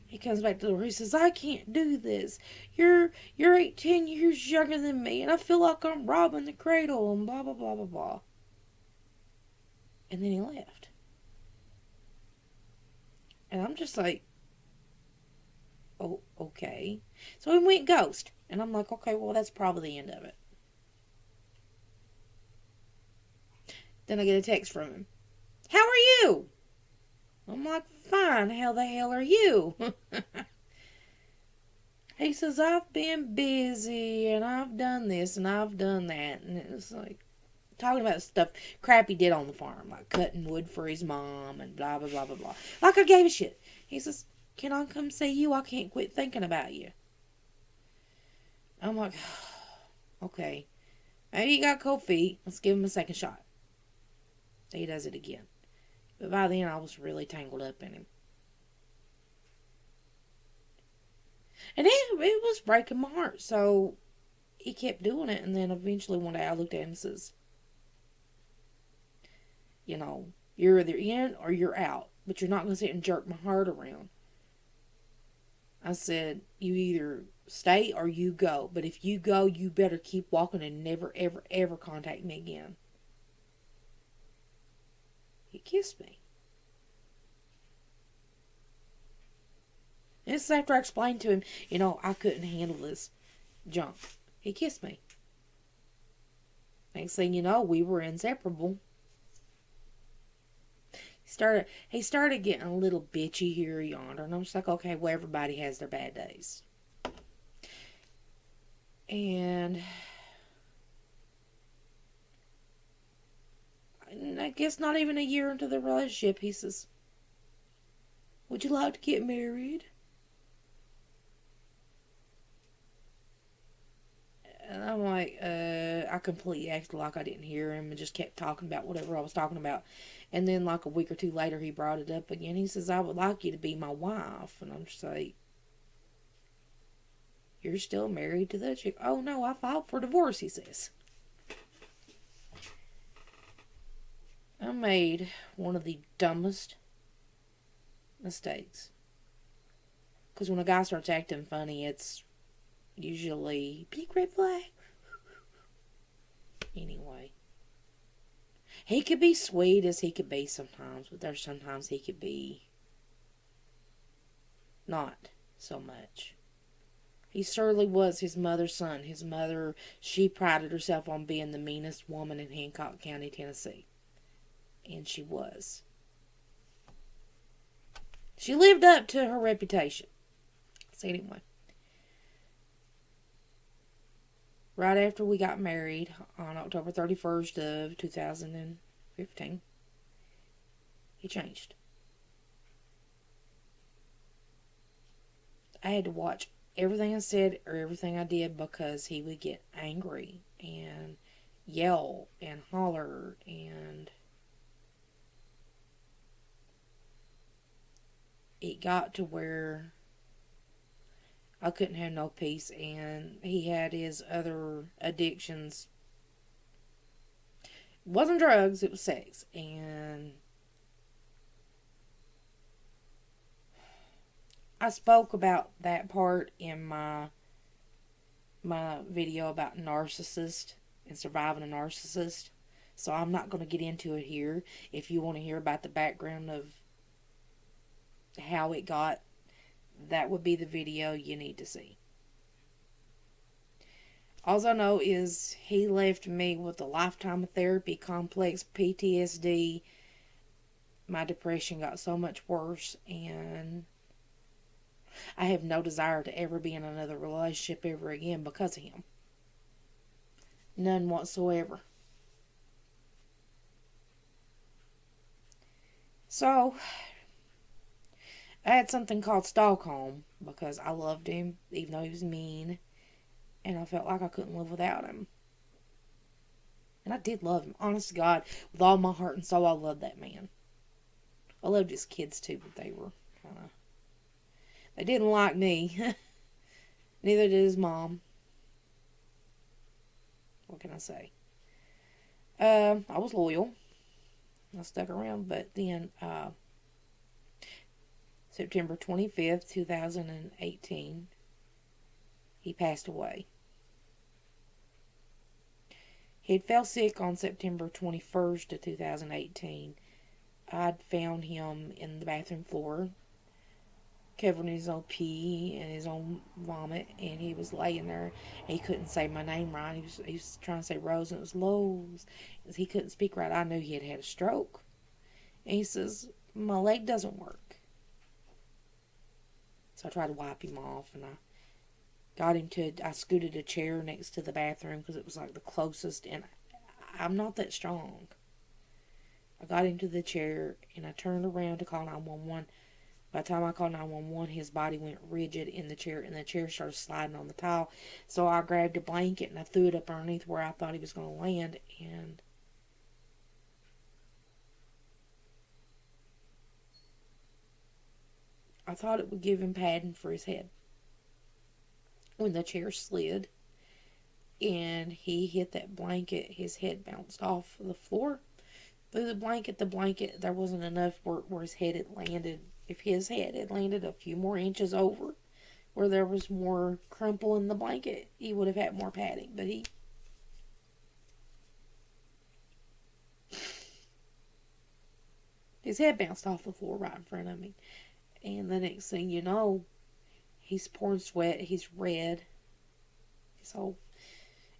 He comes back to the door. He says, I can't do this. You're 18 years younger than me, and I feel like I'm robbing the cradle, and blah, blah, blah, blah, blah. And then he left. And I'm just like, oh, okay. So he went ghost. And I'm like, okay, well, that's probably the end of it. Then I get a text from him. How are you? I'm like, fine. How the hell are you? He says, I've been busy, and I've done this, and I've done that. And it's like, talking about stuff crap he did on the farm, like cutting wood for his mom, and blah, blah, blah, blah, blah. Like I gave a shit. He says, can I come see you? I can't quit thinking about you. I'm like, okay. Maybe he got cold feet. Let's give him a second shot. He does it again. But by then, I was really tangled up in him. And it was breaking my heart. So, he kept doing it. And then eventually one day I looked at him and says, you're either in or you're out. But you're not going to sit and jerk my heart around. I said, you either stay or you go. But if you go, you better keep walking and never, ever, ever contact me again. He kissed me. This is after I explained to him, I couldn't handle this junk. He kissed me. Next thing you know, we were inseparable. He started getting a little bitchy here or yonder, and I'm just like, okay, well, everybody has their bad days. And I guess not even a year into the relationship, he says, would you like to get married? And I'm like, I completely acted like I didn't hear him and just kept talking about whatever I was talking about. And then, like a week or two later, he brought it up again. He says, I would like you to be my wife. And I'm just like, you're still married to that chick? Oh, no, I filed for divorce, he says. I made one of the dumbest mistakes. Because when a guy starts acting funny, it's usually big red flag. Anyway. He could be sweet as he could be sometimes, but there's sometimes he could be not so much. He certainly was his mother's son. His mother, she prided herself on being the meanest woman in Hancock County, Tennessee. And she was. She lived up to her reputation. So anyway. Right after we got married on October 31st of 2015, he changed. I had to watch everything I said or everything I did because he would get angry and yell and holler, and it got to where I couldn't have no peace, and he had his other addictions. It wasn't drugs, it was sex. And I spoke about that part in my video about narcissist and surviving a narcissist. So I'm not going to get into it here. If you want to hear about the background of how it got, that would be the video you need to see. All I know is he left me with a lifetime of therapy, complex PTSD. My depression got so much worse, and I have no desire to ever be in another relationship ever again because of him. None whatsoever. So, I had something called Stockholm because I loved him, even though he was mean, and I felt like I couldn't live without him. And I did love him. Honest to God, with all my heart and soul, I loved that man. I loved his kids too, but they were kind of... They didn't like me. Neither did his mom. What can I say? I was loyal. I stuck around, but then September 25th, 2018, he passed away. He had fell sick on September 21st of 2018. I'd found him in the bathroom floor, covered in his own pee and his own vomit, and he was laying there. He couldn't say my name right. He was trying to say Rose, and it was Lowe's. He couldn't speak right. I knew he had had a stroke. And he says, my leg doesn't work. So I tried to wipe him off, and I scooted a chair next to the bathroom because it was like the closest, and I'm not that strong. I got him to the chair, and I turned around to call 911. By the time I called 911, his body went rigid in the chair, and the chair started sliding on the tile. So I grabbed a blanket, and I threw it up underneath where I thought he was going to land, and I thought it would give him padding for his head. When the chair slid and he hit that blanket, his head bounced off the floor. Through the blanket, there wasn't enough where his head had landed. If his head had landed a few more inches over, where there was more crumple in the blanket, he would have had more padding. But his head bounced off the floor right in front of me. And the next thing you know, He's pouring sweat. He's red. So,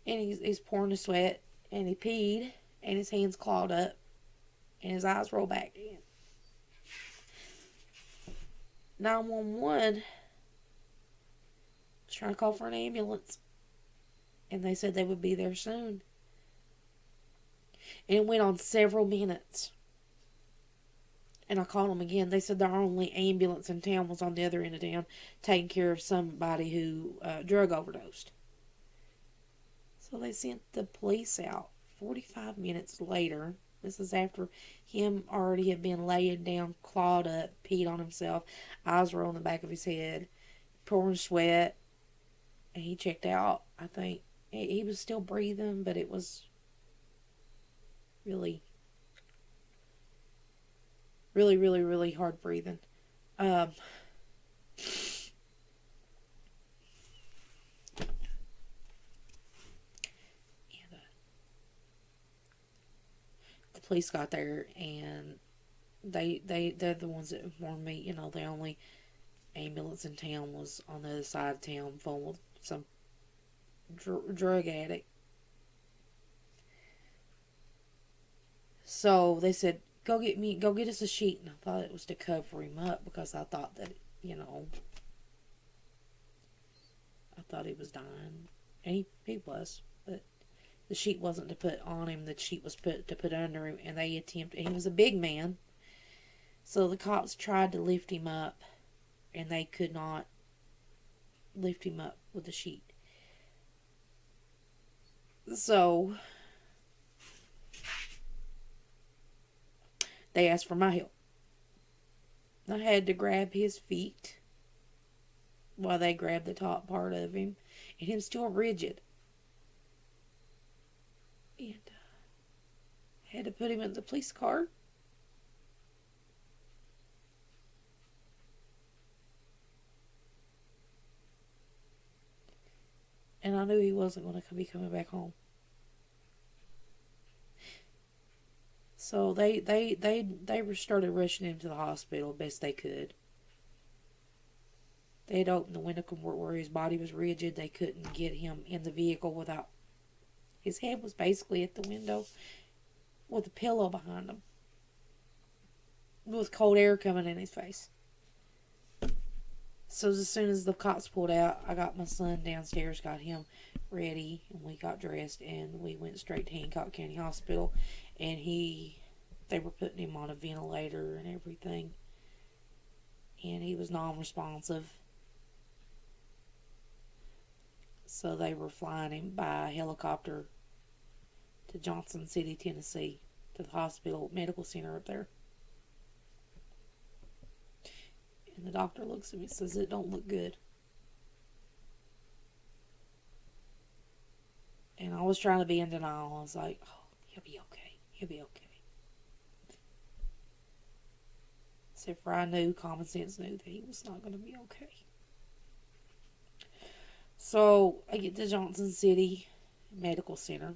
and he's pouring the sweat, and he peed, and his hands clawed up, and his eyes rolled back in. 911 was trying to call for an ambulance, and they said they would be there soon. And it went on several minutes. And I called them again. They said their only ambulance in town was on the other end of town, taking care of somebody who drug overdosed. So they sent the police out 45 minutes later. This is after him already had been laying down, clawed up, peed on himself, eyes were on the back of his head, pouring sweat, and he checked out. I think he was still breathing, but it was really, really, really, really hard breathing. And, the police got there, and they're the ones that informed me, the only ambulance in town was on the other side of town full of some drug addict. So they said, go get us a sheet. And I thought it was to cover him up, because I thought that, I thought he was dying. And he was, but the sheet wasn't to put on him. The sheet was to put under him, and they attempted. He was a big man, so the cops tried to lift him up, and they could not lift him up with the sheet. So they asked for my help. I had to grab his feet while they grabbed the top part of him, and him still rigid. And had to put him in the police car. And I knew he wasn't going to be coming back home. So they started rushing him to the hospital best they could. They had opened the window where his body was rigid. They couldn't get him in the vehicle without... His head was basically at the window with a pillow behind him, with cold air coming in his face. So as soon as the cops pulled out, I got my son downstairs, got him ready, and we got dressed, and we went straight to Hancock County Hospital. And they were putting him on a ventilator and everything, and he was non-responsive. So they were flying him by helicopter to Johnson City, Tennessee, to the hospital medical center up there. And the doctor looks at me and says, "It don't look good." And I was trying to be in denial. I was like, "Oh, he'll be okay. He'll be okay." Except for I knew, common sense knew that he was not going to be okay. So I get to Johnson City Medical Center.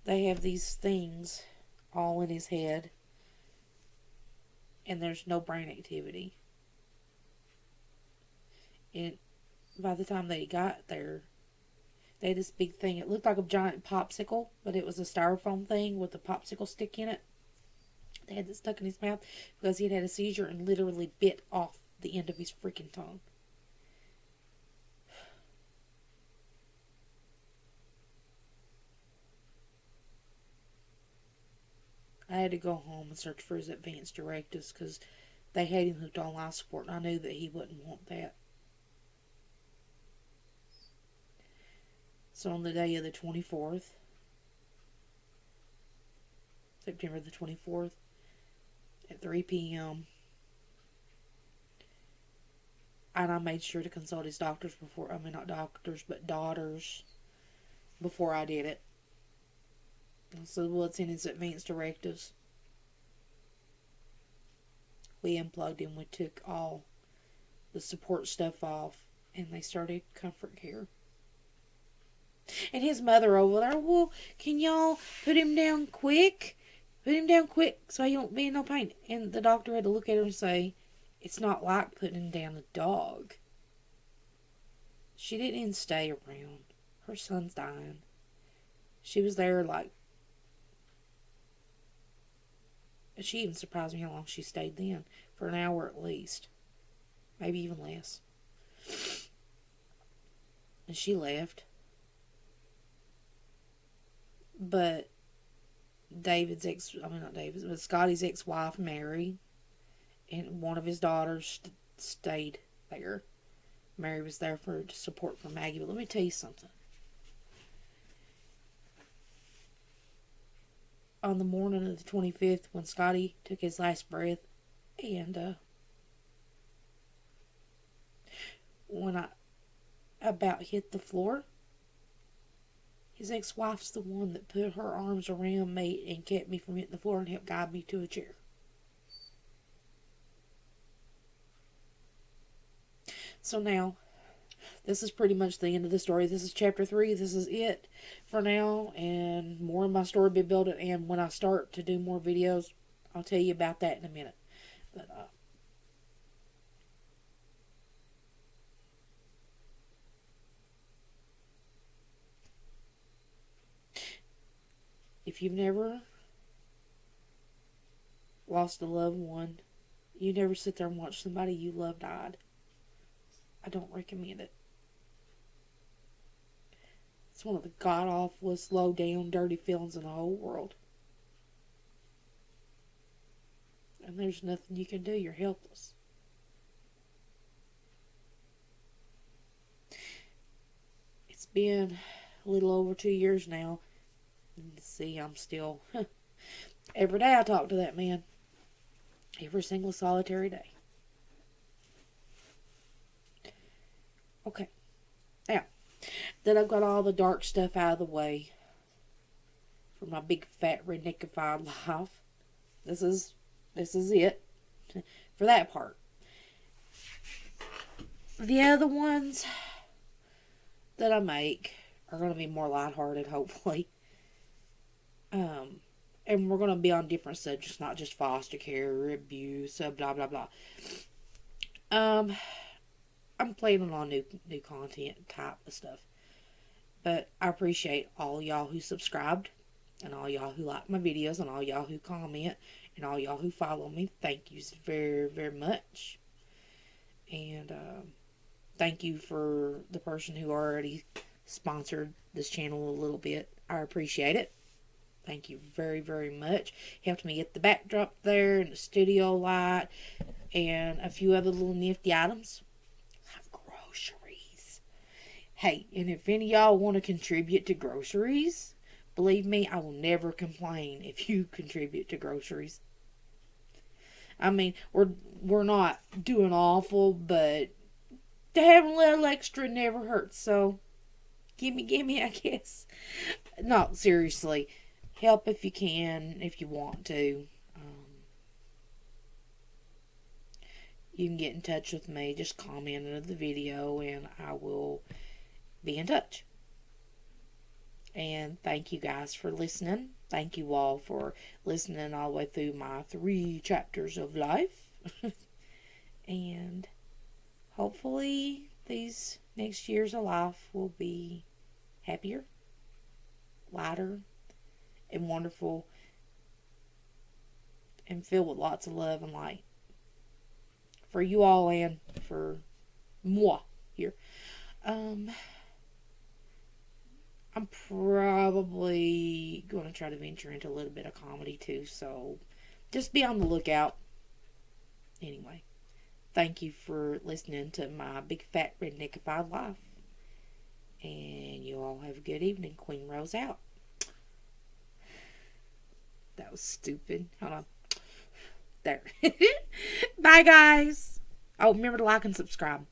They have these things all in his head, and there's no brain activity. And by the time they got there, they had this big thing. It looked like a giant popsicle, but it was a styrofoam thing with a popsicle stick in it. They had it stuck in his mouth because he had a seizure and literally bit off the end of his freaking tongue. I had to go home and search for his advance directives because they had him hooked on life support, and I knew that he wouldn't want that. So on the day of the 24th, September the 24th, at 3 p.m., and I made sure to consult his doctors not doctors, but daughters, before I did it. So what's in his advance directives? We unplugged him. We took all the support stuff off, and they started comfort care. And his mother over there, "Well, can y'all put him down quick? Put him down quick so he won't be in no pain." And the doctor had to look at her and say, It's not like putting down a dog. She didn't even stay around. Her son's dying. She was there like... She even surprised me how long she stayed then. For an hour at least. Maybe even less. And she left. But Scotty's ex-wife, Mary, and one of his daughters stayed there. Mary was there for support for Maggie. But let me tell you something. On the morning of the 25th, when Scotty took his last breath, and when I about hit the floor, his ex-wife's the one that put her arms around me and kept me from hitting the floor and helped guide me to a chair. So now, this is pretty much the end of the story. This is chapter 3. This is it for now. And more of my story will be built. And when I start to do more videos, I'll tell you about that in a minute. But, if you've never lost a loved one, you never sit there and watch somebody you love died. I don't recommend it. It's one of the god-awfulest, low-down, dirty feelings in the whole world. And there's nothing you can do. You're helpless. It's been a little over 2 years now. And see, I'm still... Every day I talk to that man. Every single solitary day. Okay. Now, that I've got all the dark stuff out of the way for my big fat redneckified life. This is it for that part. The other ones that I make are going to be more lighthearted, hopefully. And we're going to be on different subjects, not just foster care or abuse, blah, blah, blah. I'm planning on new content type of stuff. But I appreciate all y'all who subscribed, and all y'all who like my videos, and all y'all who comment, and all y'all who follow me. Thank you very, very much. And thank you for the person who already sponsored this channel a little bit. I appreciate it. Thank you very, very much. Helped me get the backdrop there, and the studio light, and a few other little nifty items. Like groceries. Hey, and if any of y'all want to contribute to groceries, believe me, I will never complain if you contribute to groceries. I mean, we're not doing awful, but to have a little extra never hurts. So, gimme, I guess. No, seriously. Help if you can, if you want to. You can get in touch with me. Just comment under the video, and I will be in touch. And thank you guys for listening. Thank you all for listening all the way through my 3 chapters of life. And hopefully these next years of life will be happier, lighter, and wonderful, and filled with lots of love and light. For you all and for moi here. I'm probably going to try to venture into a little bit of comedy too, so just be on the lookout. Anyway, thank you for listening to my big fat redneckified life. And you all have a good evening. Queen Rose out. That was stupid. Hold on. There. Bye, guys. Oh, remember to like and subscribe.